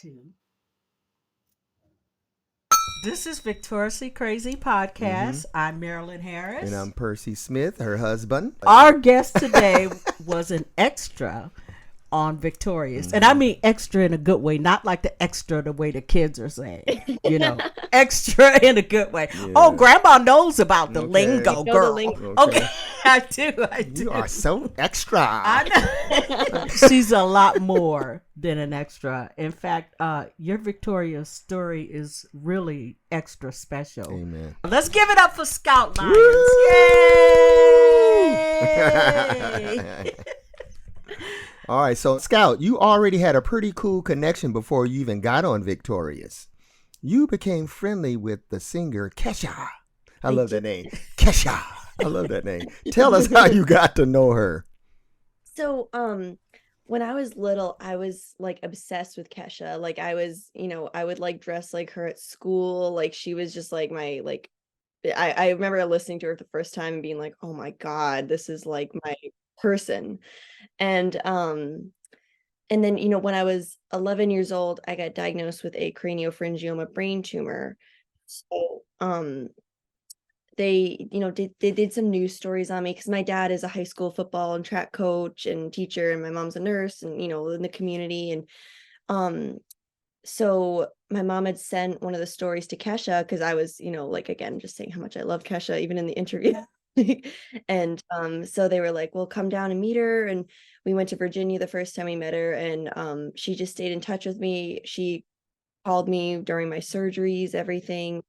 Two. This is Victoriously Crazy Podcast. I'm Marilyn Harris. And I'm Percy Smith, her husband. Our guest today was an extra on Victorious. And I mean extra in a good way, not like the extra the way the kids are saying, extra in a good way. Yeah. Oh, grandma knows about the lingo, girl. The lingo. Okay. I do. You are so extra. I know. She's a lot more than an extra. In fact, your Victoria story is really extra special. Amen. Let's give it up for Scout Lyons. Yay! All right, so Scout, you already had a pretty cool connection before you even got on Victorious. You became friendly with the singer Kesha. I love that name. Kesha. I love that name. Tell us how you got to know her. So, when I was little, I was like obsessed with Kesha. Like I was, I would like dress like her at school. Like she was just like my, like, I remember listening to her the first time and being like, oh my God, this is like my person. And then, when I was 11 years old, I got diagnosed with a craniopharyngioma brain tumor. So, they did some news stories on me because my dad is a high school football and track coach and teacher, and my mom's a nurse and, in the community. And, so my mom had sent one of the stories to Kesha because I was, like, again, just saying how much I love Kesha, even in the interview. And so they were like, well, come down and meet her. And we went to Virginia the first time we met her, and she just stayed in touch with me. She called me during my surgeries, everything.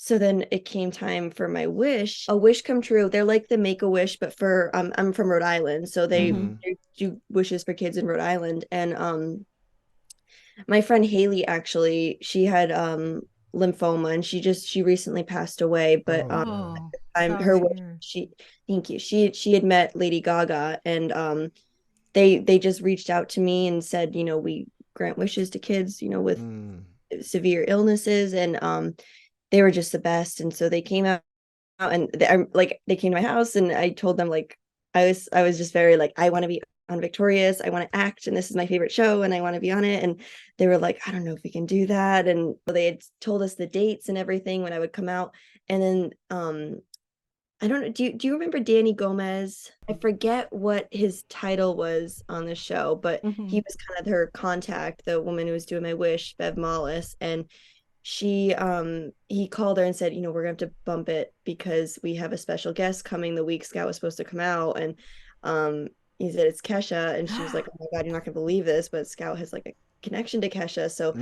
So then it came time for my wish, a wish come true. They're like the Make-A-Wish, but for I'm from Rhode Island, so they do wishes for kids in Rhode Island. And my friend Haley, actually, she had lymphoma, and she recently passed away. But her wish, thank you. She had met Lady Gaga, and they just reached out to me and said, we grant wishes to kids, with severe illnesses, and they were just the best. And so they came out and they came to my house, and I told them, like, I was just very like, I want to be on Victorious. I want to act, and this is my favorite show, and I want to be on it. And they were like, I don't know if we can do that. And they had told us the dates and everything when I would come out. And then I don't know, do you remember Danny Gomez? I forget what his title was on the show, but he was kind of her contact, the woman who was doing my wish, Bev Mollis. And he called her and said, we're gonna have to bump it because we have a special guest coming the week Scout was supposed to come out. And he said, it's Kesha. And she was like, oh my God, you're not gonna believe this, but Scout has like a connection to Kesha. So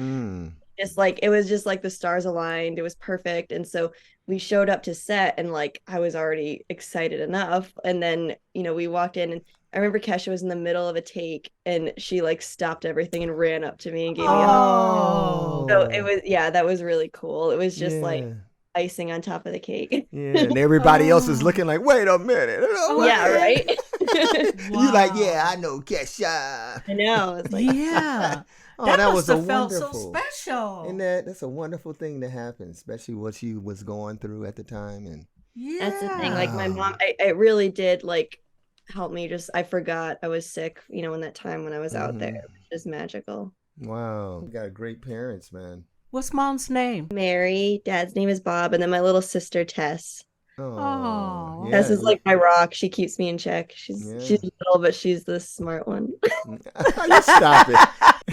just like, it was just like the stars aligned. It was perfect. And so we showed up to set, and like I was already excited enough. And then, we walked in, and I remember Kesha was in the middle of a take, and she like stopped everything and ran up to me and gave me a hug. So it was, that was really cool. It was just like icing on top of the cake. Yeah, and everybody else is looking like, wait a minute. Yeah, right? Wow. You like, I know Kesha. I know. It's like, yeah. That was a felt wonderful, so special. And that's a wonderful thing to happen, especially what she was going through at the time. And that's the thing. Like my mom, I really did like help me. Just I forgot I was sick, in that time when I was out there. It was just magical. Wow, you got great parents, man. What's mom's name? Mary. Dad's name is Bob, and then my little sister Tess. Oh, Tess is like my rock. She keeps me in check. She's little, but she's the smart one. Stop it.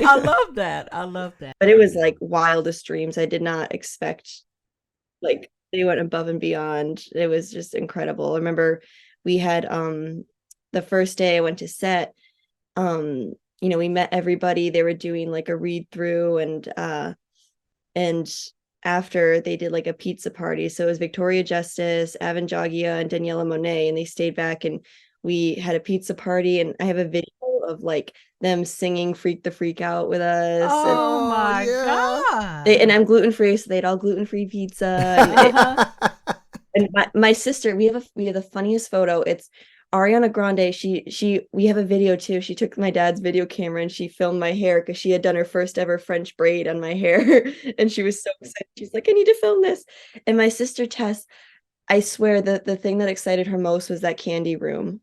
I love that. But it was like wildest dreams. I did not expect, like, they went above and beyond. It was just incredible. I remember we had the first day I went to set, we met everybody. They were doing like a read through, and after they did like a pizza party. So it was Victoria Justice, Avon Jogia, and Daniela Monet, and they stayed back and we had a pizza party, and I have a video of like them singing Freak the Freak Out with us. Oh my God. And I'm gluten-free, so they had all gluten-free pizza. And my sister, we have the funniest photo. It's Ariana Grande. We have a video too. She took my dad's video camera and she filmed my hair because she had done her first ever French braid on my hair. And she was so excited. She's like, I need to film this. And my sister Tess, I swear that the thing that excited her most was that candy room.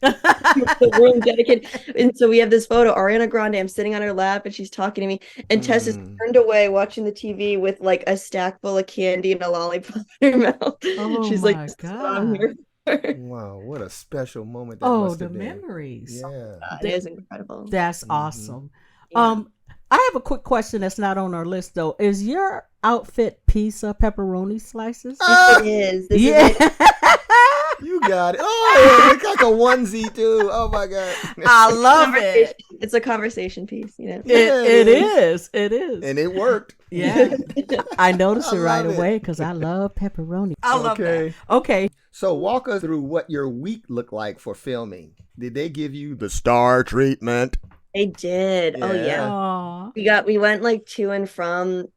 The room dedicated. And so we have this photo, Ariana Grande, I'm sitting on her lap and she's talking to me. And Tess is turned away watching the TV with like a stack full of candy and a lollipop in her mouth. Oh She's my like, "This is what I'm God. here for." Wow, what a special moment that Oh, must the have been. memories. Yeah. It is incredible. That's awesome. Yeah. I have a quick question that's not on our list though. Is your outfit pizza pepperoni slices? It is. This Yeah. is like, You got it. Oh, it's like a onesie too. Oh my God. I love it. it's a conversation piece, you know. It is. It is. And it worked. Yeah. I noticed I it right love it. away because I love pepperoni. I love Okay. that. Okay. So walk us through what your week looked like for filming. Did they give you the star treatment? They did. Oh Yeah. Aw. we went like to and from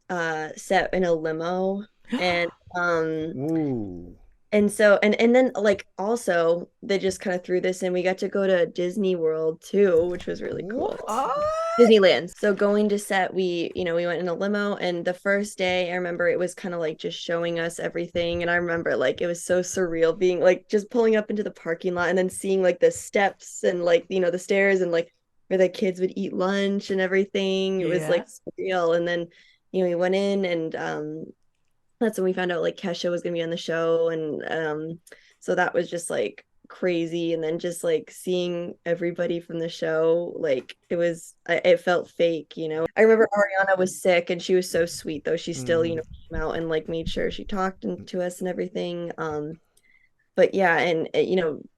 set in a limo, and Ooh. and so and then like also they just kind of threw this in. We got to go to Disney World too, which was really cool. What? Disneyland. So going to set, we went in a limo, and the first day I remember it was kind of like just showing us everything. And I remember like it was so surreal being like just pulling up into the parking lot and then seeing like the steps and like, the stairs and like where the kids would eat lunch and everything. It was Yeah. like surreal. And then, we went in and that's when we found out like Kesha was gonna be on the show. And so that was just like crazy. And then just like seeing everybody from the show, like it felt fake. I remember Ariana was sick and she was so sweet though. She still came out and like made sure she talked to us and everything. But yeah, and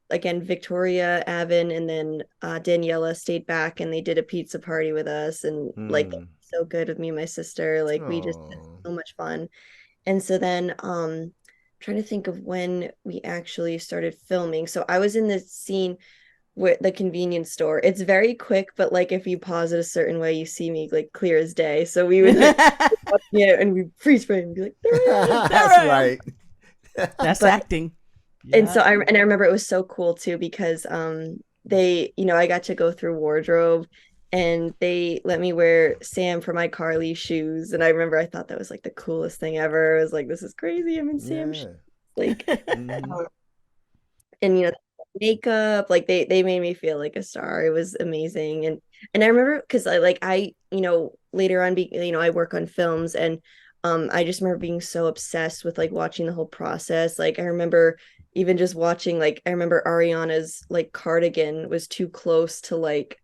again, Victoria, Avon, and then Daniela stayed back and they did a pizza party with us, and like so good with me and my sister. Like we just had so much fun. And so then trying to think of when we actually started filming. So I was in the scene with the convenience store. It's very quick, but like if you pause it a certain way, you see me like clear as day. So we would and we freeze frame and be like, That's right. That's acting. And so I remember it was so cool too because they, I got to go through wardrobe and they let me wear Sam from iCarly shoes. And I remember I thought that was like the coolest thing ever. I was like, this is crazy. I'm in Sam shoes. Like, and makeup, like they made me feel like a star. It was amazing. And I remember because I later on I work on films, and I just remember being so obsessed with like watching the whole process. Like I remember even just watching, like I remember Ariana's like cardigan was too close to like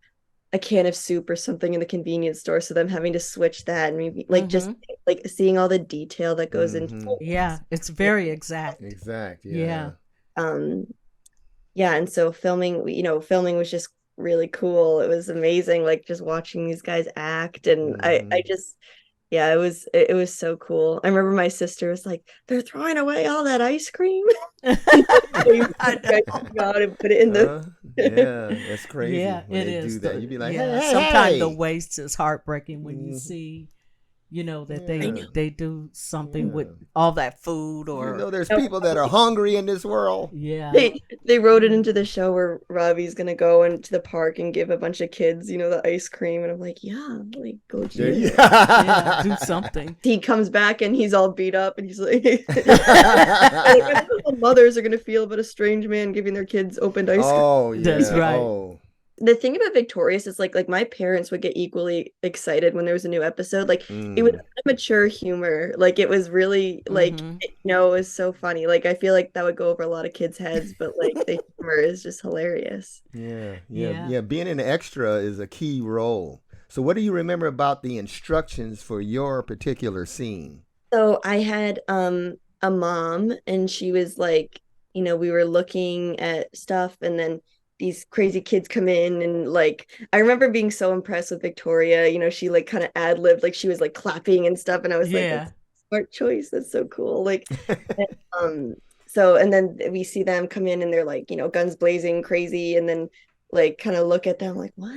a can of soup or something in the convenience store, so them having to switch that, and maybe like just like seeing all the detail that goes into it. Yeah, it's very exact. Yeah. Yeah, and so filming was just really cool. It was amazing, like just watching these guys act, and I just it was so cool. I remember my sister was like, they're throwing away all that ice cream. God, and put it in the yeah, that's crazy. Yeah, when it they is. do that. You'd be like, yeah. hey, Sometimes hey. the waste is heartbreaking when you see, that they do something with all that food, or there's people that are hungry in this world. Yeah. They wrote it into the show where Robbie's gonna go into the park and give a bunch of kids, the ice cream, and I'm like, yeah, like go do it. Yeah, do something. He comes back and he's all beat up, and he's like, mothers are gonna feel about a strange man giving their kids opened ice cream. Oh, yeah. That's right. Oh. The thing about Victorious is like my parents would get equally excited when there was a new episode. Like it was mature humor. Like it was really like it was so funny. Like I feel like that would go over a lot of kids' heads, but like the humor is just hilarious. Yeah. Being an extra is a key role. So what do you remember about the instructions for your particular scene? So I had a mom, and she was like, we were looking at stuff, and then these crazy kids come in, and like I remember being so impressed with Victoria. She like kind of ad-libbed, like she was like clapping and stuff, and I was like, that's a smart choice, that's so cool. Like and then we see them come in and they're like, guns blazing crazy, and then like kind of look at them like, what?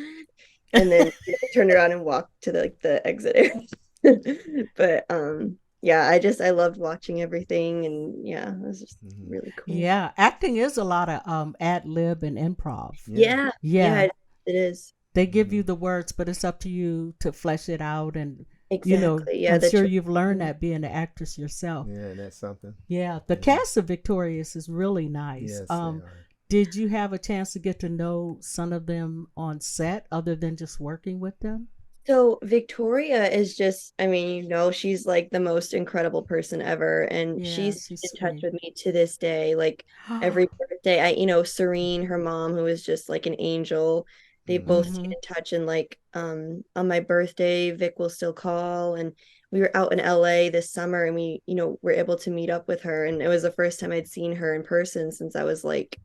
And then turn around and walk to the exit area. But I loved watching everything, and it was just really cool. Yeah, acting is a lot of ad lib and improv. Yeah, it is. They give you the words, but it's up to you to flesh it out, and exactly. I'm sure you've learned that being an actress yourself. Yeah, that's something. Yeah, the cast of Victorious is really nice. Yes, they are. Did you have a chance to get to know some of them on set other than just working with them? So Victoria is just, I mean, she's like the most incredible person ever. And Yeah, she's she's in touch sweet. with me to this day. Like every birthday, Serene, her mom, who is just like an angel, they both stayed Mm-hmm. in touch. And like on my birthday, Vic will still call. And we were out in LA this summer and we, were able to meet up with her. And it was the first time I'd seen her in person since I was like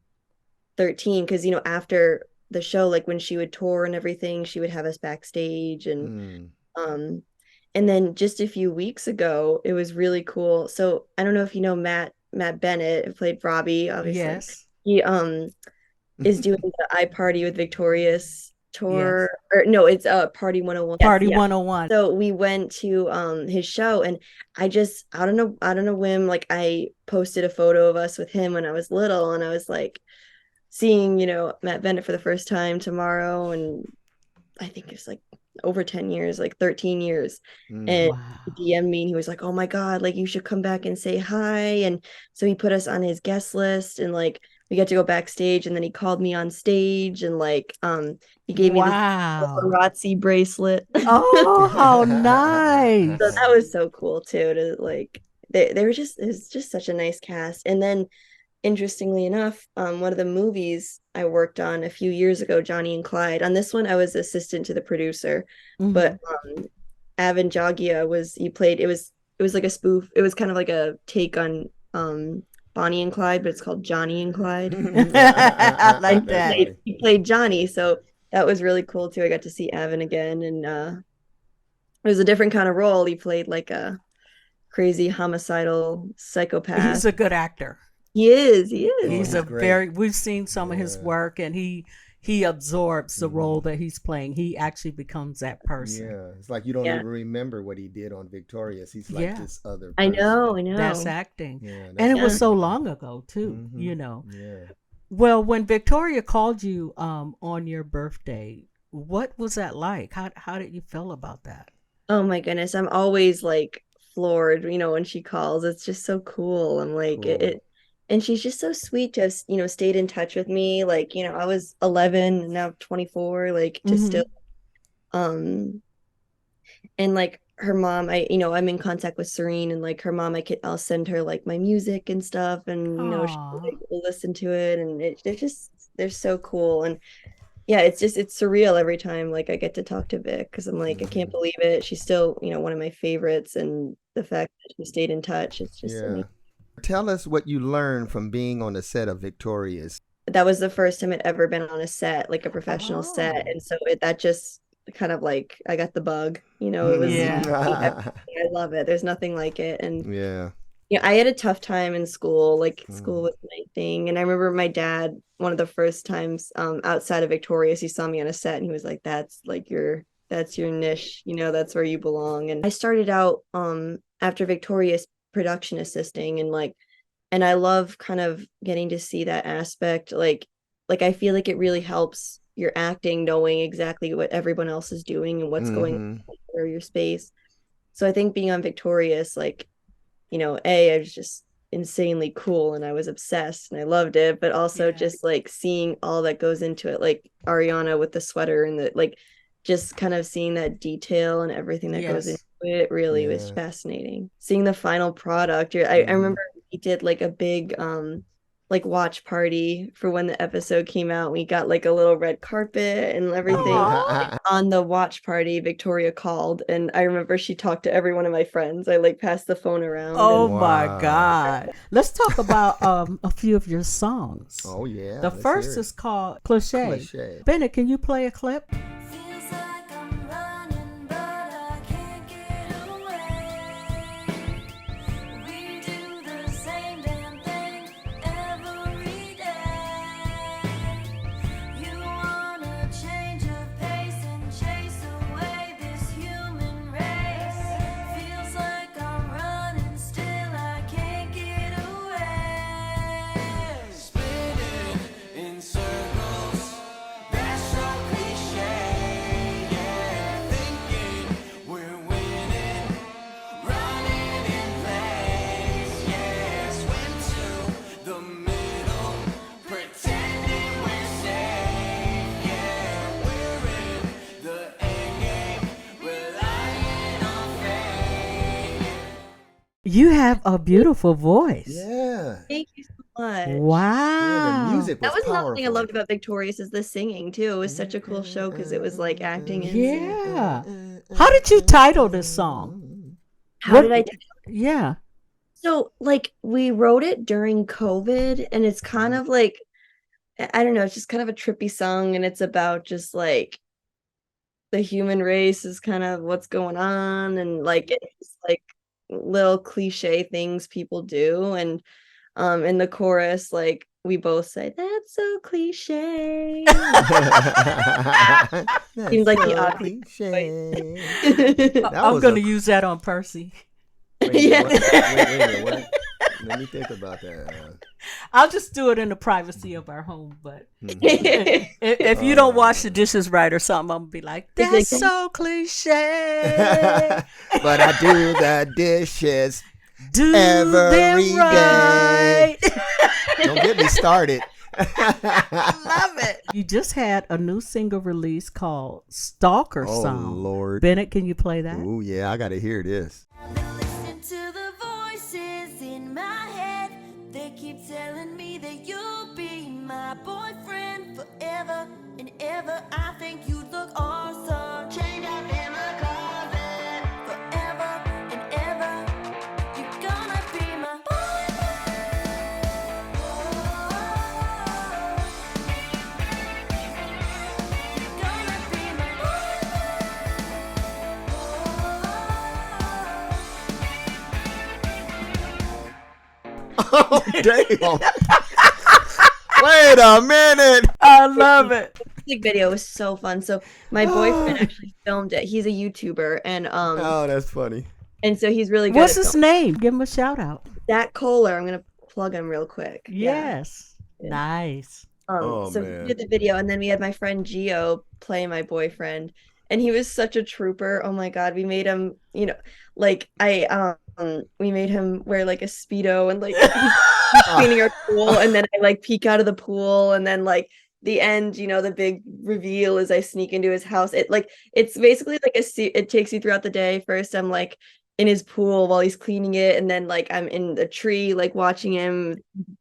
13. Because, after the show, like when she would tour and everything, she would have us backstage Mm. um and then just a few weeks ago, it was really cool. So I don't know if you know Matt Bennett, who played Robbie, obviously. Yes. He is doing the I Party with Victorious Yes. tour. Or no, it's Party 101. Yes, Party yeah. 101. So we went to his show and I just I don't know whim, like I posted a photo of us with him when I was little and I was like seeing, Matt Bennett for the first time tomorrow, and I think it was like over 10 years, like 13 years. Mm. And Wow. he DM'd me and he was like, oh my God, like you should come back and say hi. And so he put us on his guest list and like we got to go backstage and then he called me on stage and like he gave me this Wow. paparazzi bracelet. Oh, how So nice. that was so cool too to like they were just it was just such a nice cast. And then interestingly enough, one of the movies I worked on a few years ago, Johnny and Clyde. On this one, I was assistant to the producer, Mm-hmm. but Avin Jogia was he played. It was like a spoof. It was kind of like a take on Bonnie and Clyde, but it's called Johnny and Clyde. I like And That's that. funny. he played Johnny, so that was really cool too. I got to see Avin again, and it was a different kind of role. He played like a crazy homicidal He's psychopath. a good actor. He is. He Oh, is. He's he's a great. we've seen some of his Yeah. work and he absorbs the role Hmm. that he's playing. He actually becomes that person. Yeah. It's like you don't Yeah. even remember what he did on Victorious. He's like Yeah. this other I person. know. I That's know. acting. Yeah. And That's it was Yeah. so long ago too, Mm-hmm. Yeah. Well, when Victoria called you on your birthday, what was that like? How did you feel about that? Oh my goodness. I'm always like floored, when she calls. It's just so cool. I'm like Cool. and she's just so sweet to have, stayed in touch with me. Like, I was 11 and now 24, like to still Mm-hmm. um and like her mom, I'm in contact with Serene and like her mom, I'll send her like my music and stuff and she Aw. like, will listen to it and they're so cool. And yeah, it's surreal every time like I get to talk to Vic because I'm like, I can't Hmm. believe it. She's still, one of my favorites, and the fact that she stayed in touch, it's just Yeah. amazing. Tell us what you learned from being on the set of Victorious. That was the first time I'd ever been on a set, like a professional set. Oh. And so that just kind of like I got the bug, it was Yeah. I love it. There's nothing like it. And Yeah. I had a tough time in school. Like school Mm. was my thing. And I remember my dad, one of the first times outside of Victorious, he saw me on a set and he was like, that's your niche, that's where you belong. And I started out after Victorious production assisting and I love kind of getting to see that aspect. Like I feel like it really helps your acting knowing exactly what everyone else is doing and what's going Mm-hmm. on for your space. So I think being on Victorious, like it was just insanely cool and I was obsessed and I loved it, but also Yeah. just like seeing all that goes into it, like Ariana with the sweater and the like just kind of seeing that detail and everything that goes into Yes. it really was Yeah. fascinating. Seeing the final product. I Mm-hmm. remember we did like a big like watch party for when the episode came out. We got like a little red carpet and everything. Aw. On the watch party, Victoria called, and I remember she talked to every one of my friends. I like passed the phone around, Oh and my Wow. God. Let's talk about a few of your songs. Oh yeah. The Let's first hear it. is called Cliche. Cliche. Bennett, can you play a clip? Feels like I'm running, but I can't get away. We do the same damn thing every day. You wanna change your pace and chase away this human race. Feels like I'm running, still I can't get away. Spinning in circles, that's so cliche. You have a beautiful voice. Yeah. Thank you so much. Yeah, Wow. the music was That was another powerful. thing I loved about Victorious is the singing too. It was such a cool show because it was like acting and singing. Yeah. How did you title this song? How What- did I? Yeah. So like we wrote it during COVID, and it's kind of like I don't know. It's just kind of a trippy song, and it's about just like the human race is kind of what's going on, and like it's like little cliche things people do, and in the chorus, like we both say that's so cliche. Seems like the obvious cliche. I'm going to use that on Percy. Yeah. Wait, what? Let me think about that. I'll just do it in the privacy of our home. But Mhm. if you don't wash the dishes right or something, I'm going to be like, that's so cliche. But I do the dishes Do every them day. right. Don't get me started. Love it. You just had a new single release called Stalker Oh, Song. Lord. Bennett, can you play that? Oh, yeah, I got to hear this. Listen to the voices in my head. They keep telling me that you'll be my boyfriend forever and ever. I think you look awesome. Chained up in my closet forever and ever. You're gonna be my boyfriend. You're gonna be my Oh, damn. Wait a minute. I love it. music video was so fun. So my boyfriend actually filmed it. He's a YouTuber, and Oh, that's funny. and so he's really good. What's at his name? Give him a shout out. Zach Kohler. I'm gonna plug him real quick. Yeah. Yes. Nice. Oh, So man. we did the video, and then we had my friend Gio play my boyfriend, and he was such a trooper. Oh my God, we made him, like we made him wear like a Speedo, and like he's cleaning our pool, and then I like peek out of the pool, and then like the end, the big reveal is I sneak into his house. It's basically like it takes you throughout the day. First, I'm like in his pool while he's cleaning it, and then like I'm in the tree like watching him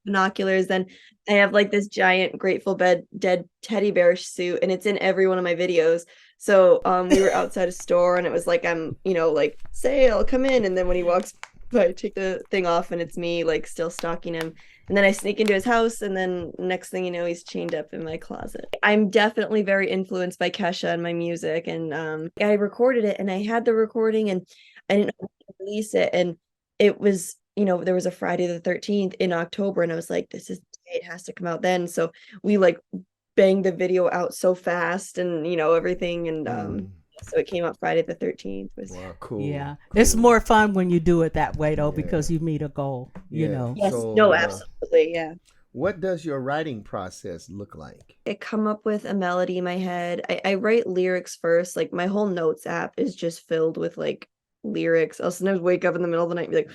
binoculars. Then I have like this giant Grateful Dead teddy bear suit, and it's in every one of my videos. So we were outside a store, and it was like I'm like sale, come in, and then when he walks by, I take the thing off, and it's me like still stalking him. And then I sneak into his house, and then next thing you know, he's chained up in my closet. I'm definitely very influenced by Kesha and my music, and I recorded it, and I had the recording, and I didn't know how to release it, and it was there was a Friday the 13th in October, and I was like, this is the day, it has to come out then. So we like banged the video out so fast, and everything, and so it came out Friday the 13th. Wow, cool. Yeah. cool. It's more fun when you do it that way, though, Yeah. because you meet a goal, you Yeah. know. Yes, So, no, absolutely, yeah. What does your writing process look like? I come up with a melody in my head. I write lyrics first. Like my whole notes app is just filled with like lyrics. I'll sometimes wake up in the middle of the night and be like,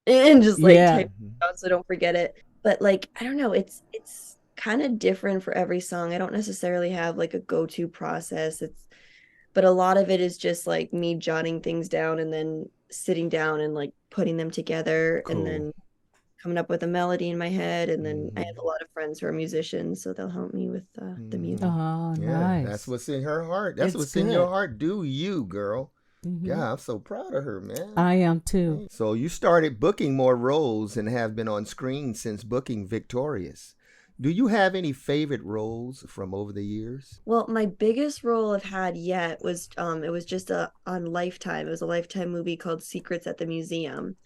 and just like Yeah. type it out so I don't forget it. But like, I don't know, it's kind of different for every song. I don't necessarily have like a go-to process. But a lot of it is just like me jotting things down and then sitting down and like putting them together Cool. and then coming up with a melody in my head. And then I have a lot of friends who are musicians, so they'll help me with the music. Oh, Yeah, nice. that's what's in her heart. That's It's what's in your good. heart. Do you, girl? Mhm. Yeah, I'm so proud of her, man. I am too. So you started booking more roles and have been on screen since booking Victorious. Do you have any favorite roles from over the years? Well, my biggest role I've had yet was it was just on Lifetime. It was a Lifetime movie called Secrets at the Museum.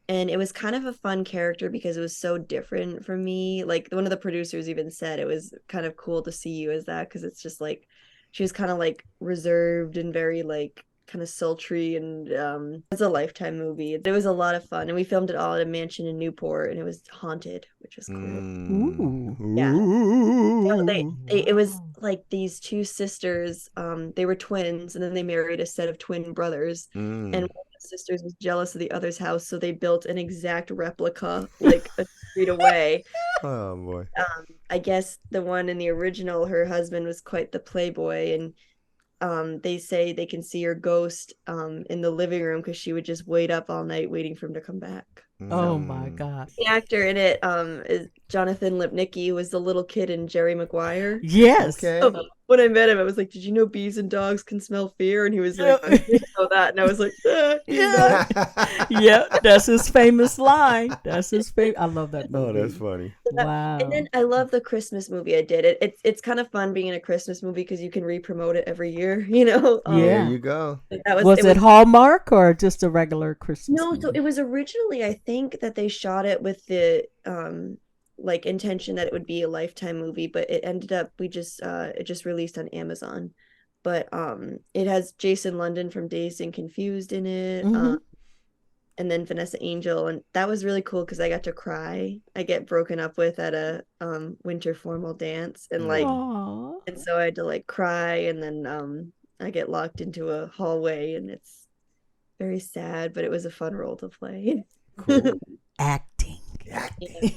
And it was kind of a fun character because it was so different from me. Like one of the producers even said it was kind of cool to see you as that, because it's just like she was kind of like reserved and very like kind of sultry, and it's a Lifetime movie. It was a lot of fun, and we filmed it all at a mansion in Newport, and it was haunted, which was cool. Ooh. Yeah. No, Ooh. it was like these two sisters, they were twins, and then they married a set of twin brothers, and one of the sisters was jealous of the other's house, so they built an exact replica like a street away. Oh boy. I guess the one in the original, her husband was quite the playboy, and they say they can see her ghost in the living room because she would just wait up all night waiting for him to come back. Oh my God. The actor in it is Jonathan Lipnicki, who was the little kid in Jerry Maguire. Yes. Okay. So when I met him, I was like, "Did you know bees and dogs can smell fear?" And he was like, "I didn't know that." And I was like, Yeah. Yeah, that's his famous line. That's his favorite. I love that movie. Oh, that's funny. Wow. And then I love the Christmas movie I did. It's kind of fun being in a Christmas movie because you can re-promote it every year, you know? Yeah. There you go. That Was it Hallmark or just a regular Christmas No, so movie? it was originally, I think that they shot it with the like intention that it would be a Lifetime movie, but it ended up it just released on Amazon. But it has Jason London from Dazed and Confused in it. Mhm. And then Vanessa Angel, and that was really cool because I got to cry. I get broken up with at a winter formal dance, and like, Aw. and so I had to like cry, and then I get locked into a hallway, and it's very sad, but it was a fun role to play. Cool. Acting. Acting.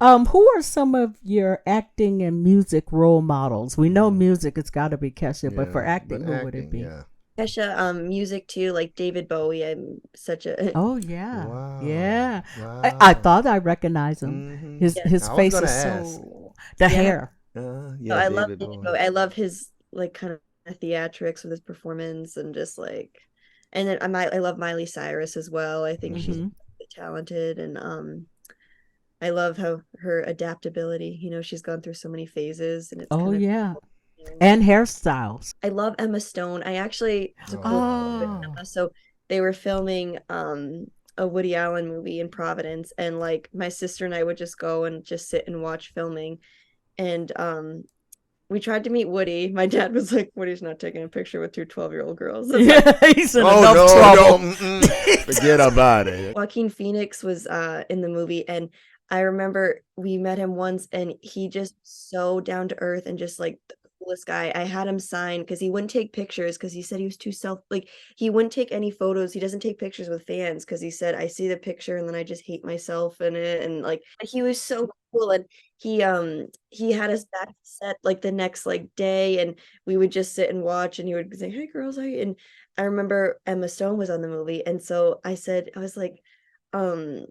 Who are some of your acting and music role models? We know music, it's got to be Kesha, but for acting, who would it be? Yeah. Kesha, music too, like David Bowie. I'm such a Oh yeah, Wow. yeah. Wow. I thought I recognized him. Mhm. His Yeah. his I was face gonna is ask. so the Yeah. hair. So I love David David Bowie. Bowie. I love his like kind of theatrics with his performance and just like, and then I love Miley Cyrus as well. I think she's Mhm. really talented, and I love how her adaptability. You know, she's gone through so many phases, and it's Oh kind of yeah, you know. and hairstyles. I love Emma Stone. I actually it's a cool story with Oh. Emma. So they were filming a Woody Allen movie in Providence, and like my sister and I would just go and just sit and watch filming, and we tried to meet Woody. My dad was like, "Woody's not taking a picture with 2 12-year-old girls." Yeah, he's in Oh enough no! trouble. Don't forget about it. Joaquin Phoenix was in the movie, and I remember we met him once, and he just so down to earth and just like the coolest guy. I had him sign because he wouldn't take pictures because he said he was too like he wouldn't take any photos. He doesn't take pictures with fans because he said I see the picture and then I just hate myself in it. And like he was so cool, and he had us back to set like the next like day, and we would just sit and watch, and he would say, "Hey girls, how you?" And I remember Emma Stone was on the movie, and so I was like, um,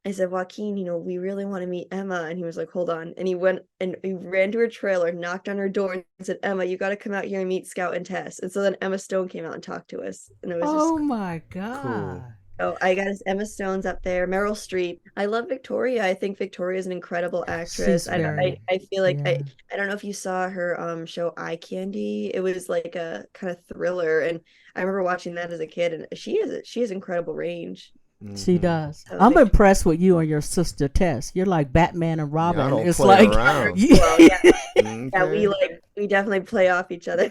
I said, "Joaquin, you know, we really want to meet Emma." And he was like, "Hold on." And he went and he ran to her trailer, knocked on her door, and said, "Emma, you got to come out here and meet Scout and Tess." And so then Emma Stone came out and talked to us, and it was just Oh my God. oh, I got Emma Stone's up there, Meryl Streep. I love Victoria. I think Victoria is an incredible actress. She's very, I feel like yeah. I don't know if you saw her show Eye Candy. It was like a kind of thriller, and I remember watching that as a kid, and she has incredible range. She does. So I'm they- impressed with you and your sister Tess. You're like Batman and Robin. Y'all don't It's play like, around. Well, yeah, yeah, Okay. we definitely play off each other.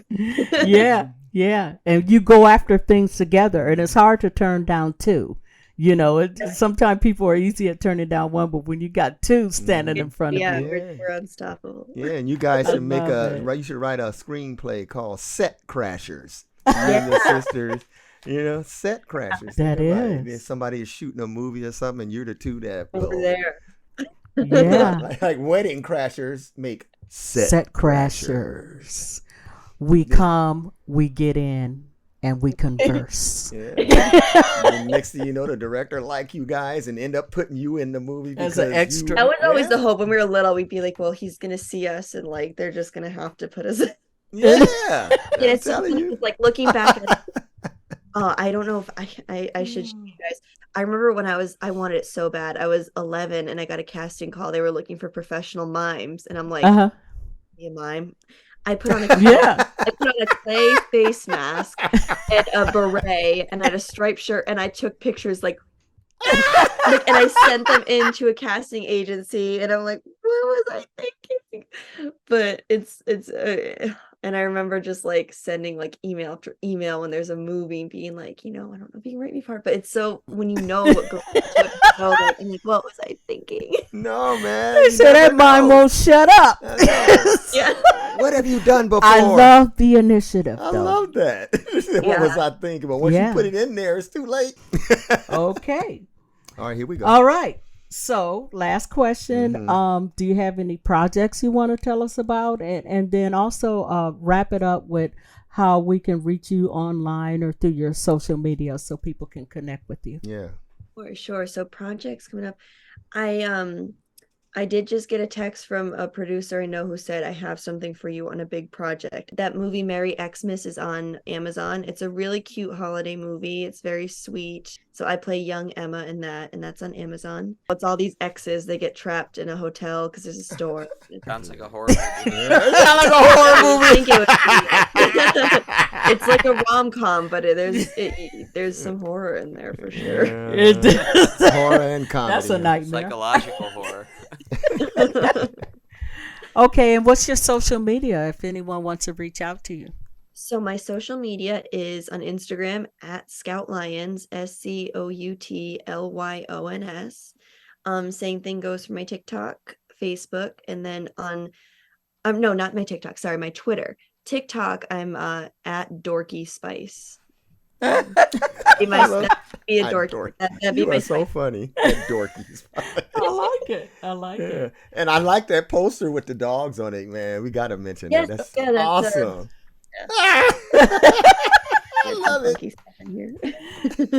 yeah, yeah. And you go after things together, and it's hard to turn down two. You know, sometimes people are easy at turning down one, but when you got two standing in front Yeah, of you, we're unstoppable. Yeah, and you guys I should make love it. you should write a screenplay called Set Crashers. You and your sisters, you know, Set Crashers. That Think about it. is. If somebody is shooting a movie or something, and you're the two that Over will, there. yeah. like Wedding Crashers make Set crashers. We come, we get in, and we converse. Yeah. And next thing you know, the director like you guys and end up putting you in the movie As an because extra. That was always the Yeah. hope when we were little. We'd be like, well, he's gonna see us, and like they're just gonna have to put us. Yeah, Yeah, I'm it's so telling funny, you. like looking back at I don't know if I should show you guys. I remember when I wanted it so bad. I was 11 and I got a casting call. They were looking for professional mimes, and I'm like, Uh-huh. be a mime. I put on a Yeah. I put on a clay face mask and a beret, and I had a striped shirt, and I took pictures like and I sent them into a casting agency, and I'm like, what was I thinking? But it's and I remember just like sending like email after email when there's a movie and being like, you know, I don't know if you can write me part, but it's so when you know what goes into it, you know, like, I'm like, what was I thinking? No, man. They you said that never mime know. won't shut up. I know. Yeah. What have you done before? I love the initiative, I though. love that. What Yeah. was I thinking? But once Yeah. you put it in there, it's too late. Okay. All right, here we go. All right. So, last question. Mhm. Do you have any projects you want to tell us about? And then also wrap it up with how we can reach you online or through your social media so people can connect with you. Yeah. For sure. So projects coming up. I did just get a text from a producer I know who said, I have something for you on a big project. That movie, Merry Xmas, is on Amazon. It's a really cute holiday movie. It's very sweet. So I play young Emma in that, and that's on Amazon. It's all these exes. They get trapped in a hotel because there's a store. Sounds like a horror movie. Yeah, it sounds like a horror I movie. think it would be. It's like a rom-com, but there's some horror in there for sure. It does. Horror and comedy. That's a nightmare. Psychological horror. Okay, and what's your social media if anyone wants to reach out to you? So my social media is on Instagram at Scout Lyons, SCOUTLYONS. Same thing goes for my TikTok, Facebook, and then on no, not my TikTok, sorry, my Twitter. TikTok, I'm at Dorky Spice. That'd be my, that'd be a dorky. That'd be You my are so spice. funny. That dorkies. I like it. I like Yeah. it. And I like that poster with the dogs on it, man. We got to mention Yes, that. That's yeah, that's, awesome. I There's love some it. dorky stuff in here.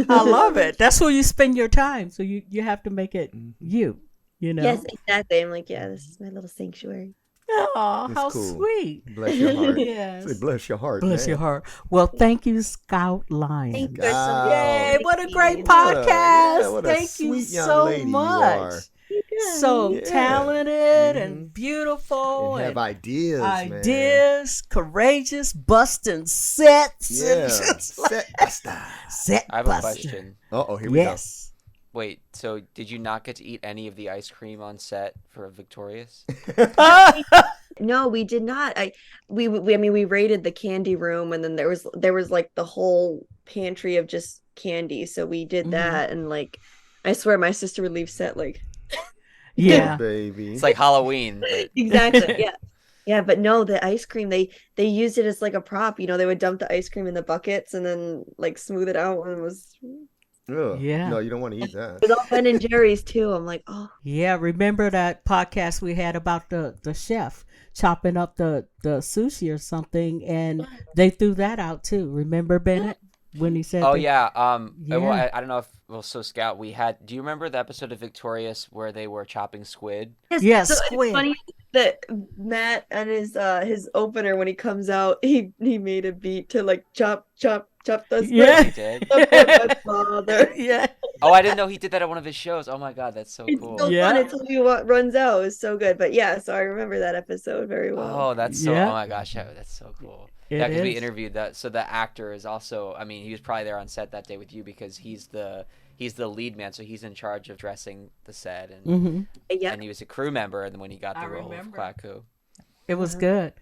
I love it. That's where you spend your time. So you have to make it you know. Yes, exactly. I'm like, yeah, this is my little sanctuary. Oh, It's how cool. sweet. Bless your heart. Yes. Say, bless your heart. Bless man. your heart. Well, thank you, Scout Lion. Thank you guys so Wow. much. Yay, what a great What a- podcast. yeah, what a Thank you sweet young so lady you much. are. So Yeah. talented and Mhm. beautiful And have and ideas, man. ideas, courageous, busting sets. Yeah. And just like- Set buster. set I have a buster. question. Uh-oh, here we go. Yes. Wait, so did you not get to eat any of the ice cream on set for Victorious? No, we did not. I mean we raided the candy room, and then there was like the whole pantry of just candy. So we did Mhm. that, and like I swear my sister would leave set like Yeah. Baby. It's like Halloween. But exactly. Yeah. Yeah, but no, the ice cream they used it as like a prop. They would dump the ice cream in the buckets and then like smooth it out, and it was Ugh. Yeah. No, you don't want to eat that. with all Ben and Jerry's too. I'm like, oh, Yeah, remember that podcast we had about the chef chopping up the sushi or something, and they threw that out too. Remember Bennett when he said, oh that- yeah. Well, Yeah. I don't know if so Scout. We had. Do you remember the episode of Victorious where they were chopping squid? Yes, So it's squid. funny that Matt and his opener when he comes out, he made a beat to like chop the squid. Yeah. He did. My father. Yeah, Oh, I didn't know he did that at one of his shows. Oh my god, that's so It's cool. so Yeah. fun. It's only what runs out. It's so good. But yeah, so I remember that episode very well. Oh, that's so. Yeah. Oh my gosh, that's so cool. It Yeah, because we is. interviewed that. So the actor is also. I mean, he was probably there on set that day with you because he's the lead man. So he's in charge of dressing the set, and hmm Yeah. and he was a crew member. And then when he got I the role of remember. Kwaku, it was good.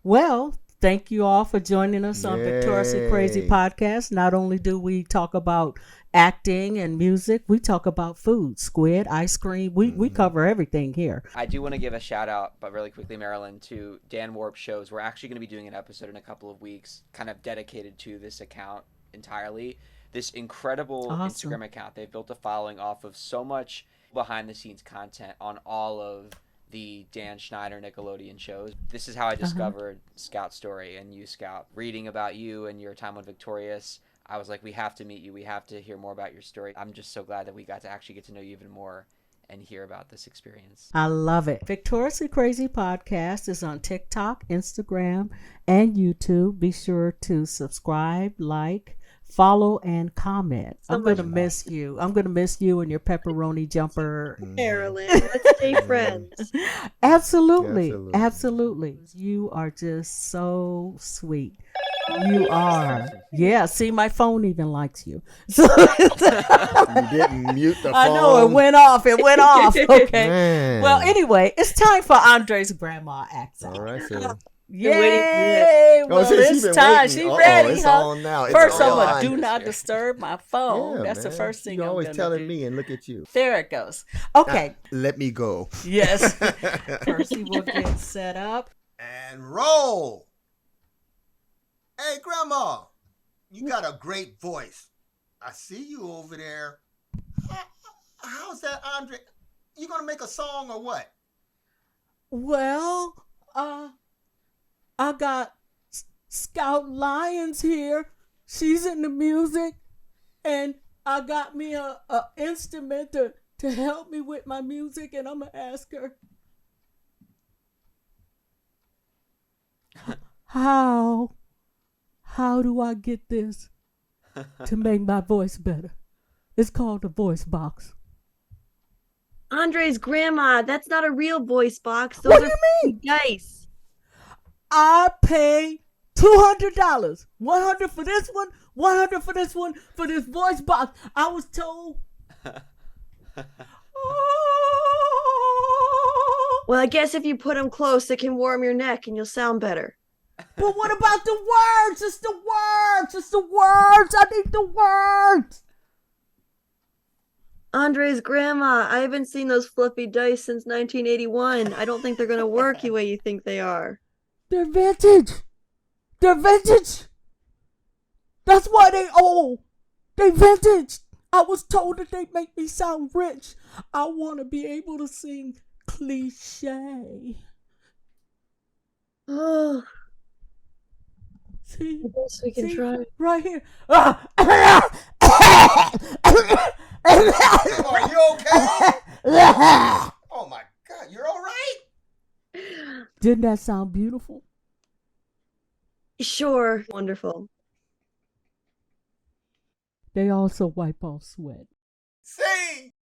Well, thank you all for joining us on Victoriously Crazy Yay. Podcast. Not only do we talk about acting and music, we talk about food, squid, ice cream. We cover everything here. I do want to give a shout out, but really quickly, Marilyn, to Dan Warp shows. We're actually going to be doing an episode in a couple of weeks, kind of dedicated to this account entirely. This incredible Awesome. Instagram account. They've built a following off of so much behind the scenes content on all of the Dan Schneider Nickelodeon shows. This is how I discovered Scout Story and you, Scout. Reading about you and your time on Victorious, I was like, we have to meet you. We have to hear more about your story. I'm just so glad that we got to actually get to know you even more and hear about this experience. I love it. Victoriously Crazy Podcast is on TikTok, Instagram, and YouTube. Be sure to subscribe, like, follow, and comment. I'm going to miss you. I'm going to miss you and your pepperoni jumper. Marilyn, let's stay friends. Absolutely. Absolutely. Absolutely. You are just so sweet. You are. Yeah. See, my phone even likes you. So You didn't mute the phone. I know it went off. It went off. Okay. Man. Well, anyway, it's time for Andre's grandma accent. All right, so. Yay! Oh, Well, see, she it's been time. waiting. She Uh-oh, ready, it's huh? on now. It's First, I'm on. gonna do not disturb my phone. Yeah, That's the man. first thing You I'm always gonna telling do. me, and look at you. There it goes. Okay. Let me go. Yes. Percy will get set up. And roll. Hey, Grandma, you got a great voice. I see you over there. How's that Andre? You gonna make a song or what? Well, I got Scout Lyons here. She's in the music, and I got me a instrument to help me with my music, and I'm gonna ask her how do I get this to make my voice better? It's called the voice box. Andre's grandma, that's not a real voice box. Those What do are you mean? dice. I pay $200. 100 for this one, 100 for this one, for this voice box. I was told. Oh. Well, I guess if you put them close, it can warm your neck and you'll sound better. But what about the words? It's the words. It's the words. I need the words. Andre's grandma, I haven't seen those fluffy dice since 1981. I don't think they're going to work the way you think they are. They're vintage. They're vintage. That's why they old. They vintage. I was told that they make me sound rich. I want to be able to sing cliche. Oh, See? I guess we can See? try. Right here. Are you okay? Oh my God, you're all right? Didn't that sound beautiful? Sure. Wonderful. They also wipe off sweat. Sing.